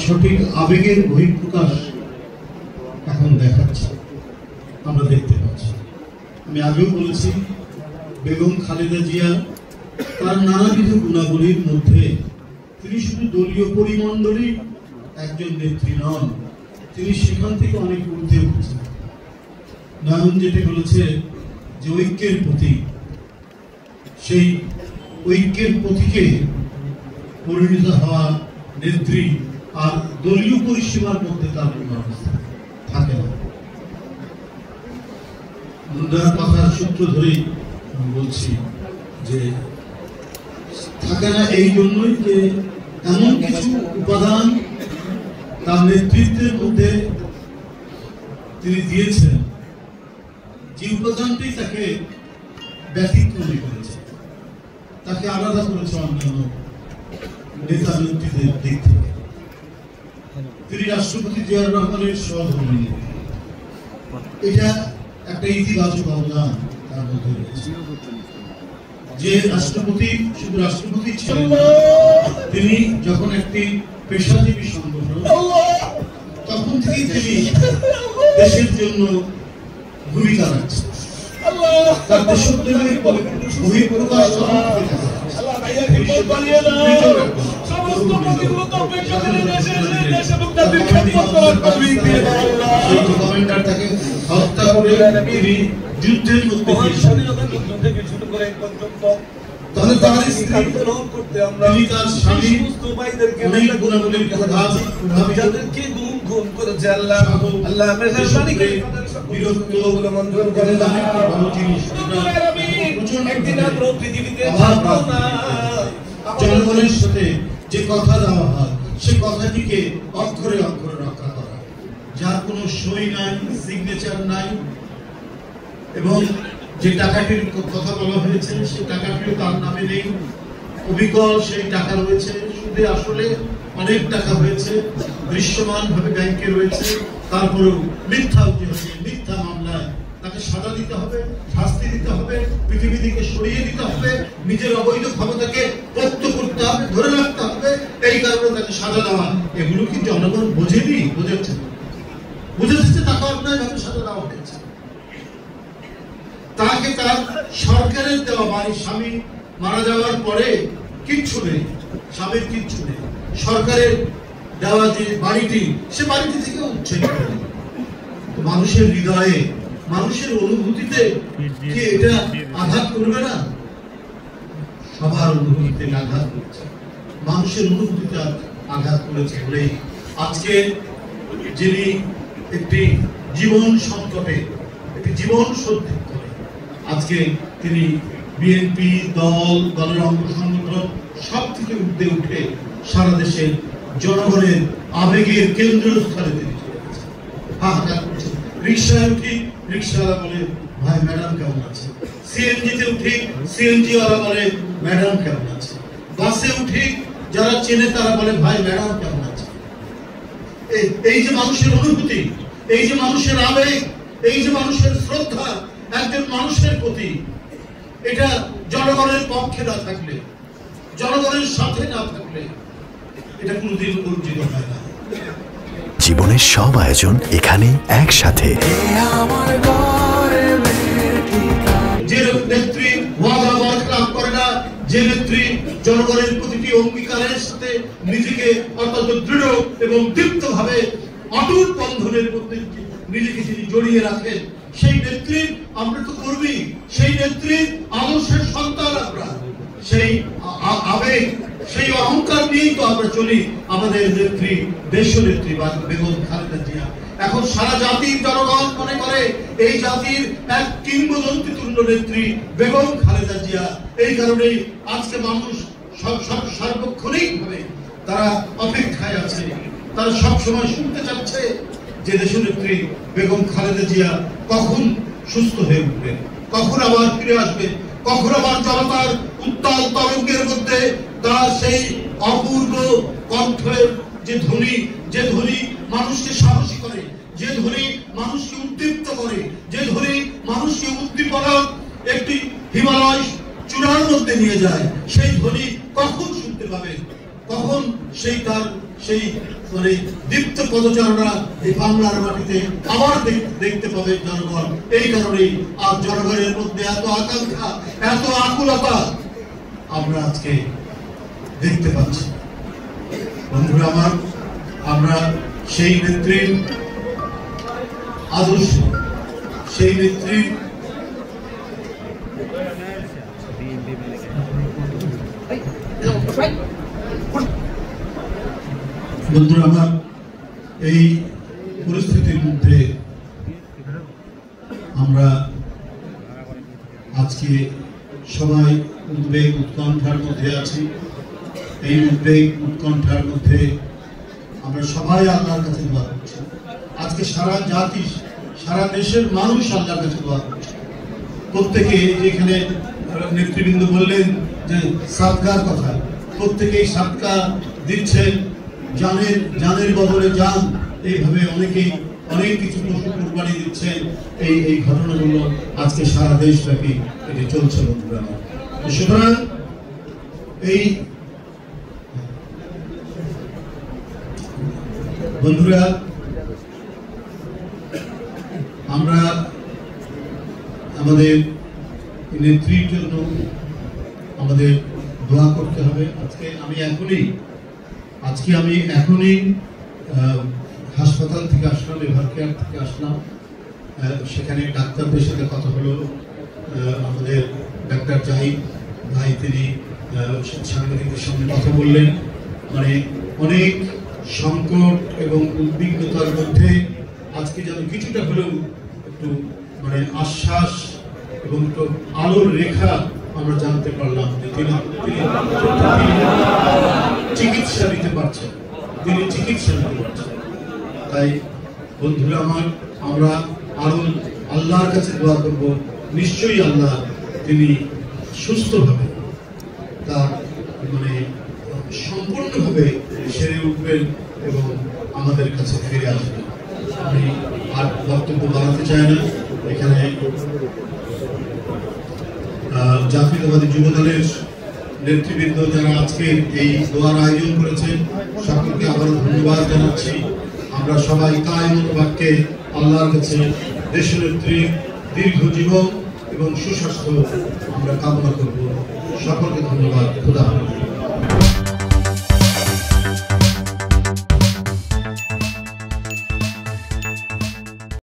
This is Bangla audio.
সঠিক আবেগের বহিঃপ্রকাশ এখন দেখাচ্ছে, আমরা দেখতে পাচ্ছি। আমি আগেও বলেছি, বেগম খালেদা জিয়া তার নানাবিধ গুণাবলীর মধ্যে তিনি শুধু দলীয় পরিমণ্ডলেই একজন নেত্রী নন, তিনি সেখান থেকে অনেক ঊর্ধ্বে উঠেছেন। নাম যেটা বলেছে যে ঐক্যের প্রতীক, সেই ঐক্যের প্রতীকে পরিণত হওয়া নেত্রী আর দলীয় পরিষেবার মধ্যে তার কোনো অবস্থা থাকে না। মুন্ডার কথার সূত্র ধরেই আমি বলছি যে থাকে না এই জন্যই যে এমন কিছু উপাদান তার নেতৃত্বের মধ্যে তিনি দিয়েছেন, যে উপাদানটি তাকে ব্যতিক্রমী করেছে, তাকে আলাদা করেছে অন্যান্য নেতা নেত্রীদের দিক থেকে। তিনি রাষ্ট্রপতি জিয়াউর রহমানের সহধর্মী, এটা একটা ইতিবাচক অবদান তার মধ্যে রয়েছে। যে রাষ্ট্রপতি শুধু রাষ্ট্রপতি ছিলেন, তিনি যখন একটি পেশাজীবী সংগঠন, তখন থেকেই তিনি দেশের জন্য ভূমিকা রাখছেন। তার দেশপ্রেমের বহিঃপ্রকাশ তাকে হত্যা করে তিনি যুদ্ধের মধ্যে তাহলে তার তিনি তার স্বামী অনেক গুণাবলীর যাদেরকে গুম করেছে আল্লাহ আল্লাহ মেহরবানি করে বিরক্ত মঞ্জুর করে একদিন আর পৃথিবীতে জনগণের সাথে যে কথা দেওয়া হয়, সে কথাটিকে অক্ষরে অক্ষরে রক্ষা করা, যার কোনো সই নাই, সিগনেচার নাই, এবং যে টাকাটির কথা বলা হয়েছে সেই টাকাটিও তার নামে নেই, অবিকল সেই টাকা রয়েছে, সুদে আসলে অনেক টাকা হয়েছে, দৃশ্যমান ভাবে ব্যাংকে রয়েছে, তারপরেও মিথ্যা অভিযোগে মিথ্যা মামলায় তাকে সাজা দিতে হবে, শাস্তি দিতে হবে, পৃথিবী থেকে সরিয়ে দিতে হবে, নিজের অবৈধ ক্ষমতাকে পোক্ত করতে হবে, ধরে রাখতে হবে, এই কারণে তাকে সাজা দেওয়া। এগুলো কি জনগণ বোঝেনি? বুঝেছে, বুঝেছে তাকে অন্যায় ভাবে সাজা দেওয়া হয়েছে। তাকে তার সরকারের দেওয়া বাড়ি, স্বামী মারা যাওয়ার পরে কিচ্ছু নেই, স্বামীর কিচ্ছু নেই, সরকারের দেওয়া যে বাড়িটি, সে বাড়িটি থেকে উচ্ছেদ করে। মানুষের হৃদয়ে, মানুষের অনুভূতিতে কি এটা আঘাত করবে না? সবার অনুভূতিতে আঘাত করেছে, মানুষের অনুভূতিতে আঘাত করেছে বলেই আজকে যিনি একটি জীবন সংকটে, একটি জীবন সত্যি করে, আজকে তিনি বিএনপি দলের অঙ্গ সংগঠন সব থেকে ঊর্ধ্বে উঠে সারা দেশের জনগণের আবেগের কেন্দ্রস্থলে তিনি চলে গেছেন। হাহাকার করছেন। রিক্সায় উঠি, রিক্সাওয়ালা বলে ভাই ম্যাডাম কেমন আছে, সিএনজিতে উঠি, সিএনজি ওয়ালা বলে ম্যাডাম কেমন আছে, বাসে উঠি, যারা চেনে তারা বলে ভাই ম্যাডাম কেমন আছে। এই যে মানুষের অনুভূতি, এই যে মানুষের আবেগ, এই যে মানুষের শ্রদ্ধা একজন মানুষের প্রতি, এটা জনগণের পক্ষে না থাকলে, জনগণের সাথে না থাকলে এটা কোনোদিন অর্জিত হয় না। জীবনের সব আয়োজন এখানে একসাথে। যে নেত্রী ওয়াদা বরখলাফ করে না, যে নেত্রী জনগণের প্রতিটি অঙ্গীকারের সাথে নিজেকে অত্যন্ত দৃঢ় এবং দীপ্ত ভাবে অটুট বন্ধনের মধ্যে নিজেকে যিনি জড়িয়ে রাখেন, সেই নেত্রীর আমরা তো করবি, সেই নেত্রীর আদর্শের সন্তান আমরা, সেই আবেগ, সেই অহংকার নিয়েই তো আমরা চলি। আমাদের নেত্রী, দেশ নেত্রী বেগম খালেদা জিয়া এখন সারা জাতির জনগণ মনে করে এই জাতির এক কিংবদন্তি তুল্য নেত্রী বেগম খালেদা জিয়া। এই কারণেই আজকে মানুষ সার্বক্ষণিক ভাবে তারা অপেক্ষায় আছে, তারা সবসময় শুনতে চাচ্ছে যে দেশনেত্রী বেগম খালেদা জিয়া কখন সুস্থ হয়ে উঠবে, কখন আবার ফিরে আসবে, কখন আবার জনতার উত্তাল তরঙ্গের মধ্যে তার সেই অপূর্ব কণ্ঠের যে ধ্বনি, যে ধ্বনি মানুষকে সাহসী করে, যে ধ্বনি মানুষকে উদ্দীপ্ত করে, যে ধ্বনি মানুষকে উদ্দীপনার একটি হিমালয় চূড়ার মধ্যে নিয়ে যায়, সেই ধ্বনি কখন শুনতে পাবে, কখন সেই তার সেই মানে দীপ্ত পদচারণা এই বাংলার মাটিতে আবার দেখতে পাবে জনগণ। এই কারণেই আজ জনগণের মধ্যে এত আকাঙ্ক্ষা, এত আকুলতা আমরা আজকে দেখতে পাচ্ছি। বন্ধুরা আমার, আমরা সেই নেত্রীর আদর্শ, সেই নেত্রীর বন্ধুরা আমার, এই পরিস্থিতির মধ্যে আমরা আজকে সবাই উদ্বেগ উৎকণ্ঠার মধ্যে আছি। এই উদ্বেগ উৎকণ্ঠার মধ্যে আমরা সবাই আল্লাহর কাছে দোয়া করছি। আজকে সারা জাতি, সারা দেশের মানুষ আল্লাহর কাছে দোয়া করছে। প্রত্যেকে, যেখানে নেতৃবৃন্দ বললেন যে সাদকার কথা, প্রত্যেকেই সাদকা দিচ্ছেন, জানের বদলে জান, এইভাবে অনেকেই অনেক কিছু পশু কোরবানি দিচ্ছেন। এই ঘটনাগুলো আজকে সারা দেশব্যাপী এটি চলছে বন্ধুরা। সুতরাং এই বন্ধুরা, আমরা আমাদের নেত্রীর জন্য আমাদের দোয়া করতে হবে। আমি এখনই হাসপাতাল থেকে আসলাম, এভার কেয়ার থেকে আসলাম। সেখানে ডাক্তারদের সাথে কথা হলো। আমাদের ডাক্তার জাহিদ ভাই, তিনি সাংবাদিকদের সামনে কথা বললেন। মানে অনেক সংকট এবং উদ্বিগ্নতার মধ্যে আজকে যেন কিছুটা হলেও একটু মানে আশ্বাস এবং একটু আলোর রেখা আমরা জানতে পারলাম যে তিনি চিকিৎসা দিতে পারছেন, তাই বন্ধুরা আমার, আমরা আরো আল্লাহর কাছে দোয়া করব, নিশ্চয়ই আল্লাহ তিনি সুস্থভাবে তার মানে সম্পূর্ণভাবে সেরে উঠবেন এবং আমাদের কাছে ফিরে আসবেন। আমি আর বক্তব্য বাড়াতে চাই না। এখানে জাতীয়তাবাদী যুবদলের নেতৃবৃন্দ যারা আজকে এই দোয়ার আয়োজন করেছেন, সকলকে আবারও ধন্যবাদ জানাচ্ছি। আমরা সবাই কায়মত বাক্যে আল্লাহর কাছে দেশনেত্রীর দীর্ঘ জীবন এবং সুস্বাস্থ্য আমরা কামনা করব। সকলকে ধন্যবাদ। খোদা হাফেজ।